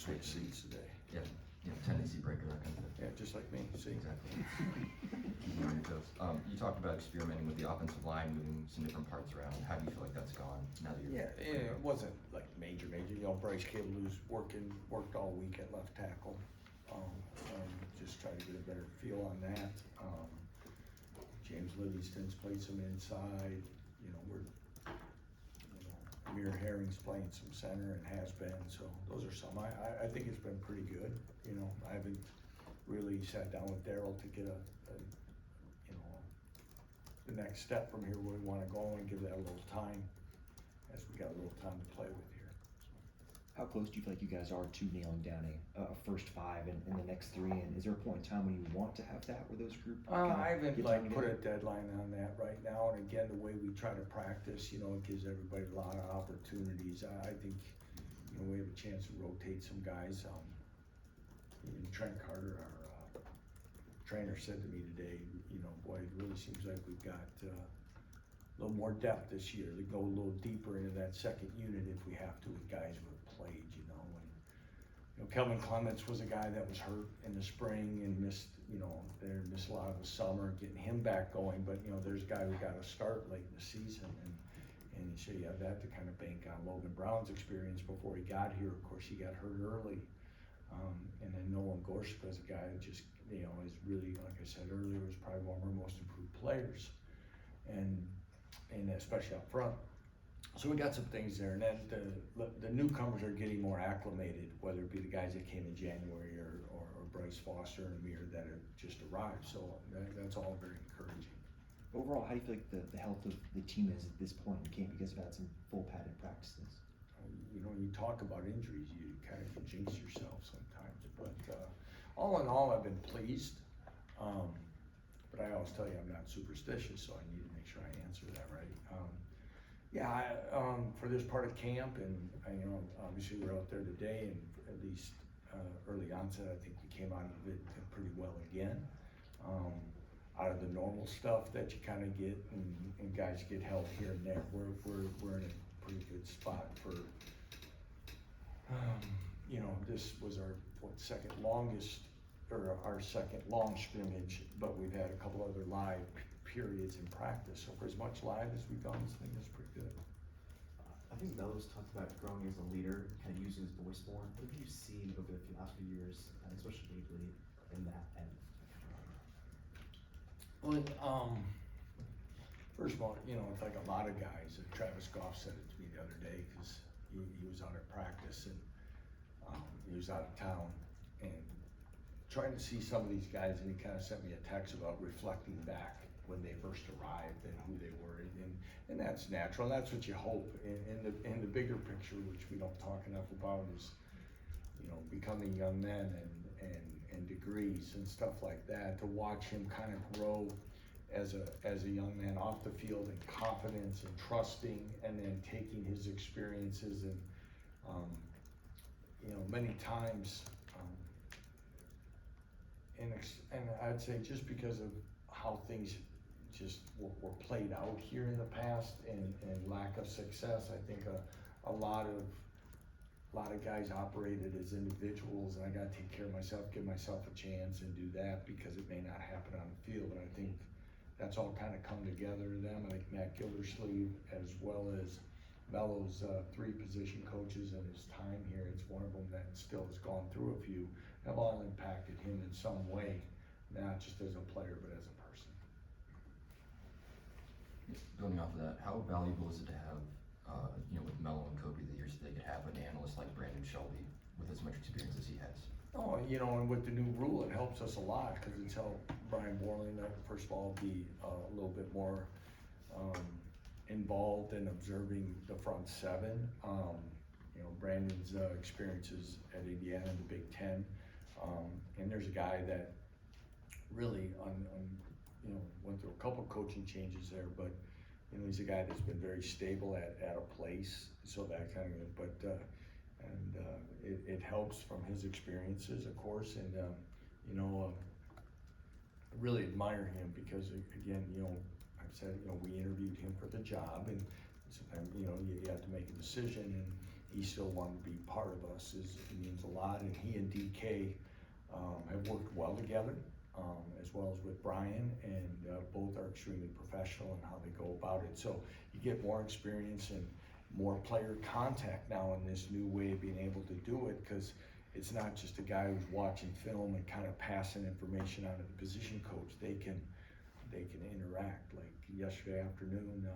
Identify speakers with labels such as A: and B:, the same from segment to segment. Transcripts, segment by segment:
A: switch seats today.
B: Yeah, tendency breaker, that kind of thing.
A: Yeah, just like me, see?
B: Exactly. Keeping on your toes. You talked about experimenting with the offensive line, moving some different parts around. How do you feel like that's gone now that you're?
A: Yeah, it wasn't like major. Bryce Cable, who's worked all week at left tackle. Just try to get a better feel on that. James Livingston's played some inside. Amir Herring's playing some center and has been. So those are some. I think it's been pretty good. I haven't really sat down with Daryl to get the next step from here where we want to go and give that a little time as we got a little time to play with here.
C: How close do you feel like you guys are to nailing down a first five in the next three? And is there a point in time when you want to have that where those group?
A: I haven't put a deadline on that right now. And again, the way we try to practice, it gives everybody a lot of opportunities. I think we have a chance to rotate some guys. Trent Carter, our trainer, said to me today, boy, it really seems like we've got a little more depth this year to go a little deeper into that second unit if we have to with guys who have played. Kelvin Clements was a guy that was hurt in the spring and missed a lot of the summer, getting him back going. But there's a guy who got to start late in the season, and so you have that to kind of bank on Logan Brown's experience before he got here. Of course, he got hurt early. And then Nolan Gorsuch is a guy that just, is really, like I said earlier, was probably one of our most improved players, and especially up front. So we got some things there, and then the newcomers are getting more acclimated, whether it be the guys that came in January or Bryce Foster and Amir that have just arrived. So that's all very encouraging.
C: Overall, how do you feel like the health of the team is at this point in camp? You guys have had some full padded practices.
A: You talk about injuries, you kind of jinx yourself sometimes. But all in all, I've been pleased. But I always tell you I'm not superstitious, so I need to make sure I answer that right. For this part of camp, and obviously we're out there today, and at least early onset, I think we came out of it pretty well again. Out of the normal stuff that you kind of get, and guys get held here and there, we're in a pretty good spot for. This was our second longest, or our second long scrimmage, but we've had a couple other live periods in practice. So for as much live as we've done, I think that's pretty good.
D: I think Melo's talked about growing as a leader, kind of using his voice more. What have you seen over the last few years, and especially lately, in that end?
A: Well, first of all, it's like a lot of guys. Travis Goff said it to me the other day because he was out at practice and he was out of town and trying to see some of these guys, and he kind of sent me a text about reflecting back when they first arrived and who they were, and that's natural. That's what you hope. In the bigger picture, which we don't talk enough about, is becoming young men and degrees and stuff like that. To watch him kind of grow as a young man off the field in confidence and trusting, and then taking his experiences and many times. And I'd say just because of how things just were played out here in the past and lack of success, I think a lot of guys operated as individuals, and I got to take care of myself, give myself a chance and do that because it may not happen on the field. And I think that's all kind of come together to them. I think Matt Gildersleeve, as well as Melo's 3 position coaches in his time here, it's one of them that still has gone through a few, have all impacted him in some way, not just as a player, but as a person.
B: Building off of that, how valuable is it to have, with Melo and Kobe the years that they could have an analyst like Brandon Shelby with as much experience as he has?
A: Oh, and with the new rule, it helps us a lot because it's helped Brian Borling, first of all, be a little bit more involved in observing the front 7. Brandon's experiences at Indiana in the Big Ten, and there's a guy that really went through a couple coaching changes there, but he's a guy that's been very stable at a place, so that kind of. But it helps from his experiences, of course, and I really admire him because again, I've said we interviewed him for the job, and sometimes you have to make a decision, and he still wanted to be part of us it means a lot, and he and DK have worked well together, as well as with Brian, and both are extremely professional in how they go about it. So you get more experience and more player contact now in this new way of being able to do it, because it's not just a guy who's watching film and kind of passing information on to the position coach. They can interact. Like yesterday afternoon,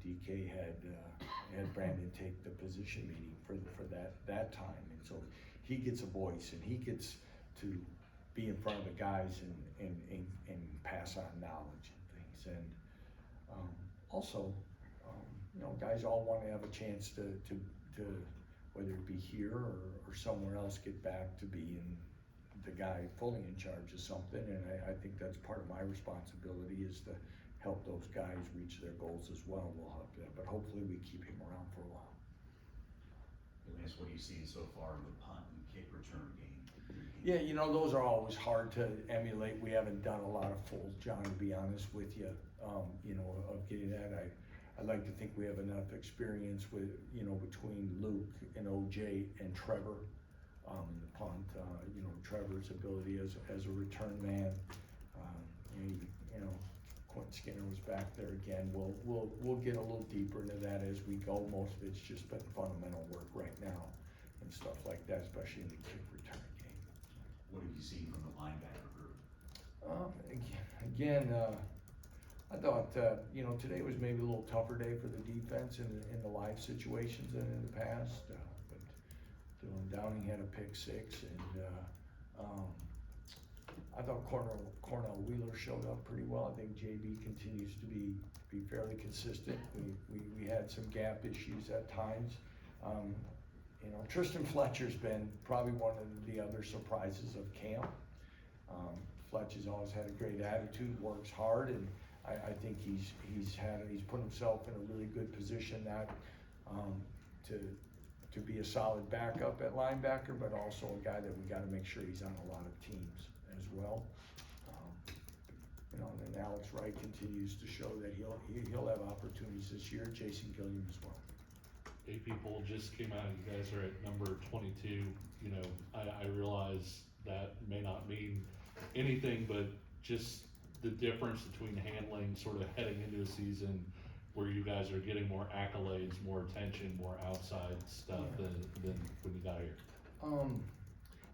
A: DK had Brandon take the position meeting for that time, and so he gets a voice and he gets to be in front of the guys and pass on knowledge and things. And also, guys all want to have a chance to whether it be here or somewhere else, get back to being the guy fully in charge of something. And I think that's part of my responsibility, is to help those guys reach their goals as well. We'll help them, but hopefully we keep him around for a while.
E: Lance, what are you seeing so far in the punt and kick return game?
A: Yeah, those are always hard to emulate. We haven't done a lot of full, John, to be honest with you, of getting that. I like to think we have enough experience with, between Luke and OJ and Trevor in the punt. Trevor's ability as a return man. Quentin Skinner was back there again. We'll get a little deeper into that as we go. Most of it's just been fundamental work right now and stuff like that, especially in the kick return game.
E: What have you seen from the linebacker group?
A: Again, I thought today was maybe a little tougher day for the defense in the live situations than in the past. But Dylan Downing had a pick six, and I thought Cornell Wheeler showed up pretty well. I think JB continues to be fairly consistent. We had some gap issues at times. Tristan Fletcher's been probably one of the other surprises of camp. Fletch has always had a great attitude, works hard, and I think he's put himself in a really good position now to be a solid backup at linebacker, but also a guy that we got to make sure he's on a lot of teams as well. And then Alex Wright continues to show that he'll have opportunities this year. Jason Gilliam as well.
F: AP poll just came out. You guys are at number 22. I realize that may not mean anything, but just the difference between handling sort of heading into a season where you guys are getting more accolades, more attention, more outside stuff than when you got here.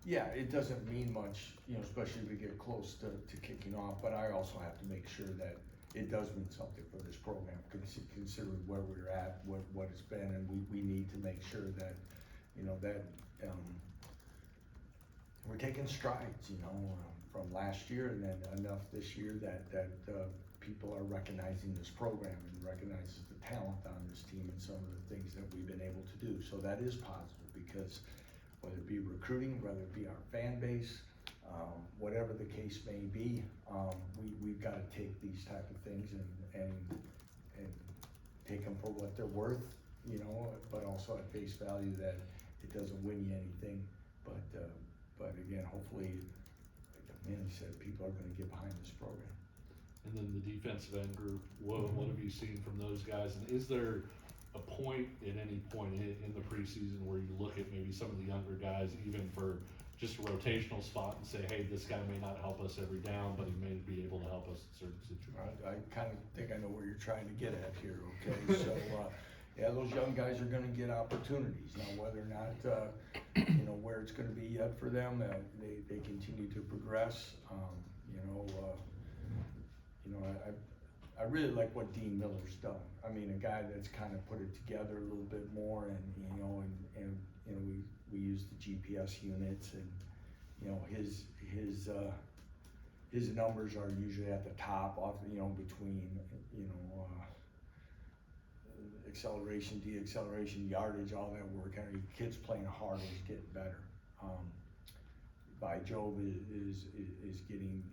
A: Yeah, it doesn't mean much, especially if we get close to kicking off, but I also have to make sure that it does mean something for this program, considering where we're at, what it's been, and we need to make sure that, that we're taking strides, from last year, and then enough this year that people are recognizing this program and recognizes the talent on this team and some of the things that we've been able to do. So that is positive, because whether it be recruiting, whether it be our fan base, whatever the case may be, we've got to take these type of things and take them for what they're worth, but also at face value that it doesn't win you anything. But again, hopefully, like Manny said, people are going to get behind this program.
F: And then the defensive end group, what have you seen from those guys? And is there a point at any point in the preseason where you look at maybe some of the younger guys, even for just a rotational spot, and say, hey, this guy may not help us every down, but he may be able to help us in certain situations?
A: I kind of think I know where you're trying to get at here, okay? So, yeah, those young guys are going to get opportunities. Now, whether or not, where it's going to be yet for them, they continue to progress. I really like what Dean Miller's done. I mean, a guy that's kind of put it together a little bit more, and we use the GPS units, and his numbers are usually at the top, off between acceleration, deceleration, yardage, all that work. I mean, kids playing hard is getting better. By Jove is getting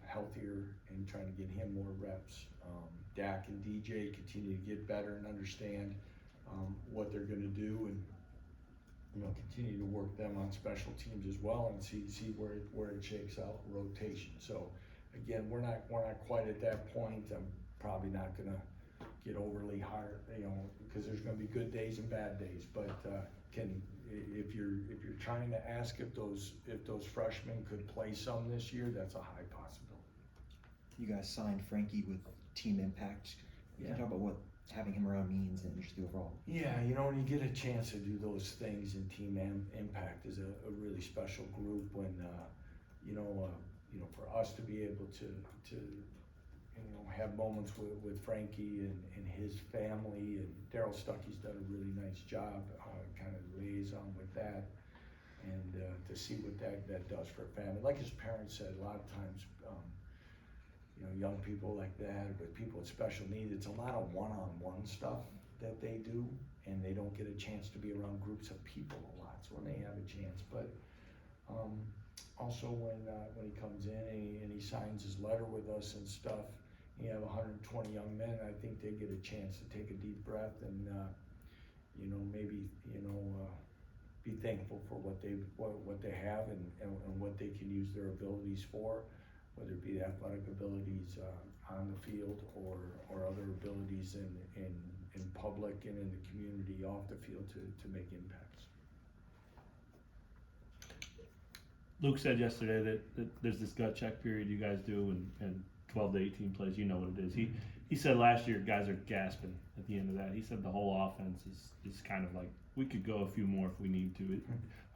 A: healthier and trying to get him more reps. Dak and DJ continue to get better and understand what they're going to do, and continue to work them on special teams as well, and see where it shakes out rotation. So again, we're not quite at that point. I'm probably not going to get overly hard, you know, because there's gonna be good days and bad days, but, if you're trying to ask if those freshmen could play some this year, that's a high possibility.
C: You guys signed Frankie with team impact. Can you talk about what having him around means and just the overall?
A: Yeah, you know, when you get a chance to do those things, and Team Impact is a really special group. When you know, for us to be able to have moments with Frankie and his family, and Daryl Stuckey's done a really nice job, kind of liaison with that, and to see what that does for a family. Like his parents said, a lot of times, you know, young people like that, or people with special needs, it's a lot of one-on-one stuff that they do, and they don't get a chance to be around groups of people a lot. So when they have a chance, but also when he comes in and he signs his letter with us and stuff, you have 120 young men. I think they get a chance to take a deep breath and you know, maybe, you know, be thankful for what they have and what they can use their abilities for, whether it be athletic abilities on the field or other abilities in public and in the community off the field to make impacts.
G: Luke said yesterday that there's this gut check period you guys do, and 12 to 18 plays, you know what it is. He said last year guys are gasping at the end of that. He said the whole offense is kind of like, we could go a few more if we need to.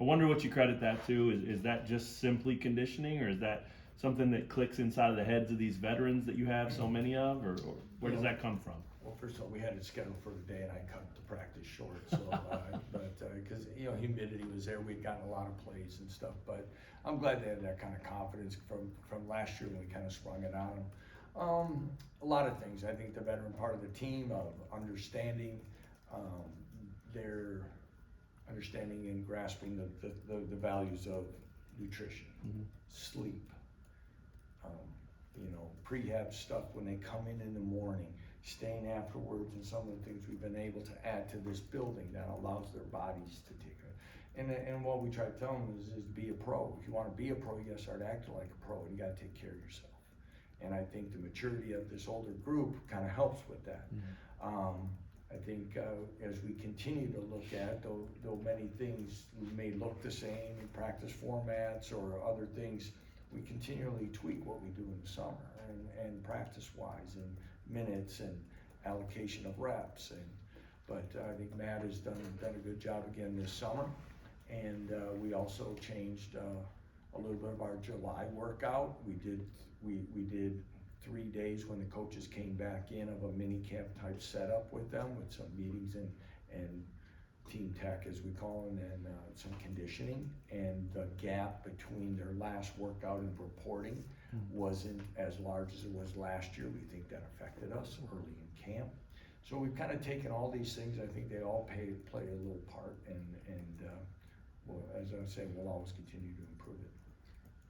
G: I wonder what you credit that to. Is that just simply conditioning, or is that something that clicks inside of the heads of these veterans that you have so many of, or where does that come from?
A: Well, first of all, we had it scheduled for today, and I cut the practice short. So, because you know, humidity was there, we'd gotten a lot of plays and stuff. But I'm glad they had that kind of confidence from last year when we kind of sprung it on them. A lot of things. I think the veteran part of the team of understanding their understanding and grasping the values of nutrition, sleep. You know, prehab stuff when they come in the morning, staying afterwards, and some of the things we've been able to add to this building that allows their bodies to take it. And what we try to tell them is be a pro. If you want to be a pro, you got to start acting like a pro, and you got to take care of yourself. And I think the maturity of this older group kind of helps with that. I think as we continue to look at, though many things may look the same in practice formats or other things, we continually tweak what we do in the summer and practice-wise, and minutes and allocation of reps. But I think Matt has done a good job again this summer. And we also changed a little bit of our July workout. We did 3 days when the coaches came back in of a mini camp type setup with them, with some meetings and team tech, as we call them, and some conditioning. And the gap between their last workout and reporting wasn't as large as it was last year. We think that affected us early in camp. So we've kind of taken all these things. I think they all play a little part, and well, as I say, we'll always continue to improve it.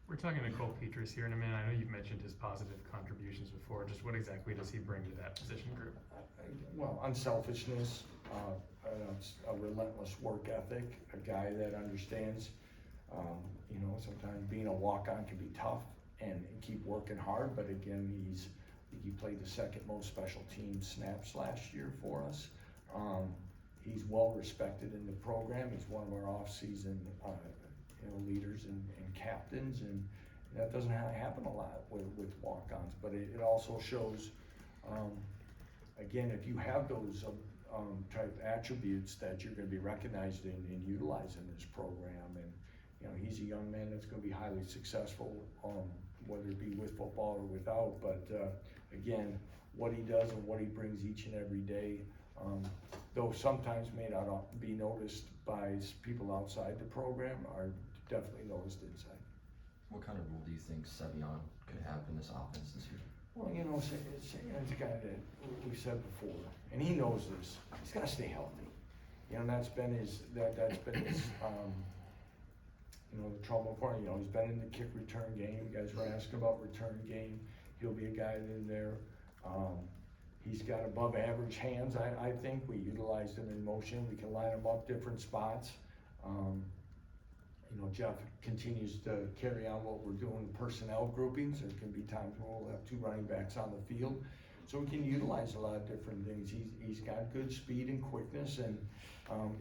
H: We're talking to Cole Petras here in a minute. I know you've mentioned his positive contributions before. Just what exactly does he bring to that position group?
A: Well, unselfishness, a relentless work ethic, a guy that understands, you know, sometimes being a walk-on can be tough and keep working hard, but again, he played the second most special team snaps last year for us. He's well respected in the program. He's one of our off-season leaders and captains, and that doesn't happen a lot with walk-ons, but it also shows, again, if you have those type attributes, that you're going to be recognized and utilized in this program. And you know, he's a young man that's going to be highly successful, whether it be with football or without. But again, what he does and what he brings each and every day, though sometimes may not be noticed by people outside the program, are definitely noticed inside.
B: What kind of role do you think Sevion could have in this offense this year?
A: Well, you know, it's a guy that we've said before, and he knows this. He's got to stay healthy. You know, that's been his you know, the trouble for him. You know, he's been in the kick return game. You guys were asking about return game. He'll be a guy in there. He's got above average hands, I think. We utilized him in motion. We can line him up different spots. You know, Jeff continues to carry on what we're doing in personnel groupings. There can be times where we'll have 2 running backs on the field. so we can utilize a lot of different things. He's got good speed and quickness, and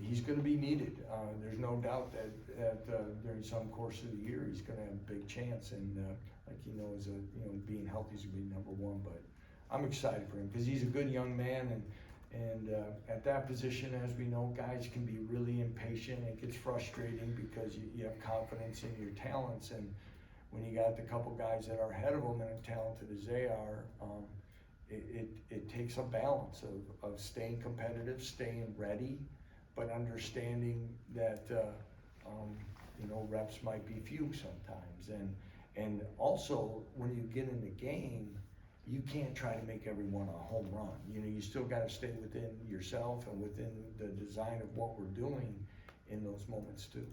A: he's going to be needed. There's no doubt that during some course of the year he's going to have a big chance, and like being healthy is going to be number one. But I'm excited for him because he's a good young man, and at that position, as we know, guys can be really impatient. It gets frustrating because you have confidence in your talents, and when you got the couple guys that are ahead of them and as talented as they are, it takes a balance of staying competitive, staying ready, but understanding that reps might be few sometimes, and also when you get in the game, you can't try to make everyone a home run. You still got to stay within yourself and within the design of what we're doing in those moments too.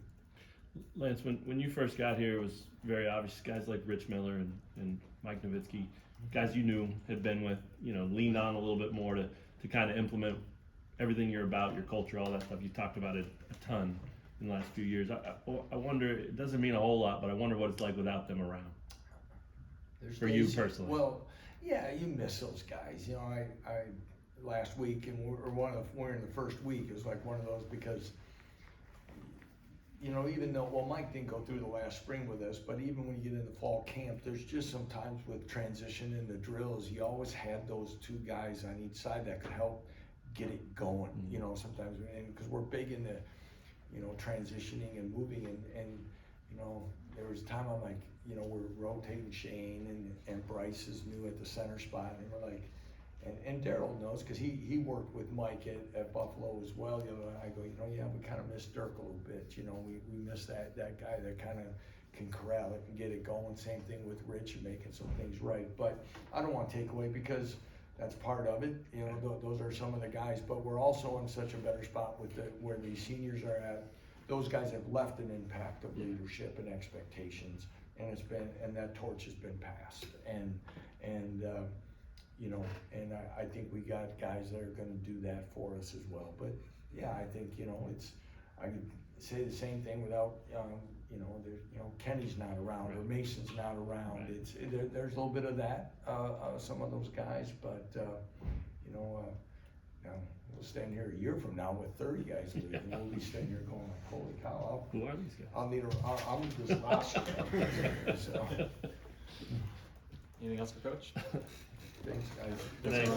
G: Lance, when you first got here, it was very obvious. Guys like Rich Miller and Mike Nowitzki, guys you knew, had been with, leaned on a little bit more to kind of implement everything you're about, your culture, all that stuff. You talked about it a ton in the last few years. I wonder, it doesn't mean a whole lot, but I wonder what it's like without them around. For you personally.
A: Well, yeah, you miss those guys. I last week, and we're in the first week, it was like one of those because, even though, Mike didn't go through the last spring with us, but even when you get into fall camp, there's just sometimes with transition in the drills, you always had those two guys on each side that could help get it going, sometimes, and because we're big into, transitioning and moving, and there was a time I'm like, we're rotating Shane and Bryce is new at the center spot, and we're like, and Daryl knows because he worked with Mike at Buffalo as well. I go, yeah, we kind of miss Dirk a little bit. We miss that guy that kind of can corral it and get it going. Same thing with Rich and making some things right. But I don't want to take away because that's part of it. Those are some of the guys. But we're also in such a better spot with where these seniors are at. Those guys have left an impact of leadership and expectations, and that torch has been passed. And I think we got guys that are going to do that for us as well. But yeah, I think I could say the same thing without Kenny's not around or Mason's not around. Right. There's a little bit of that, some of those guys, but we'll stand here a year from now with 30 guys leaving, and we'll be standing here going like, holy cow!
G: Who are these guys?
A: I'll need this roster. So.
D: Anything else for Coach?
A: Thanks, guys.
G: Thanks.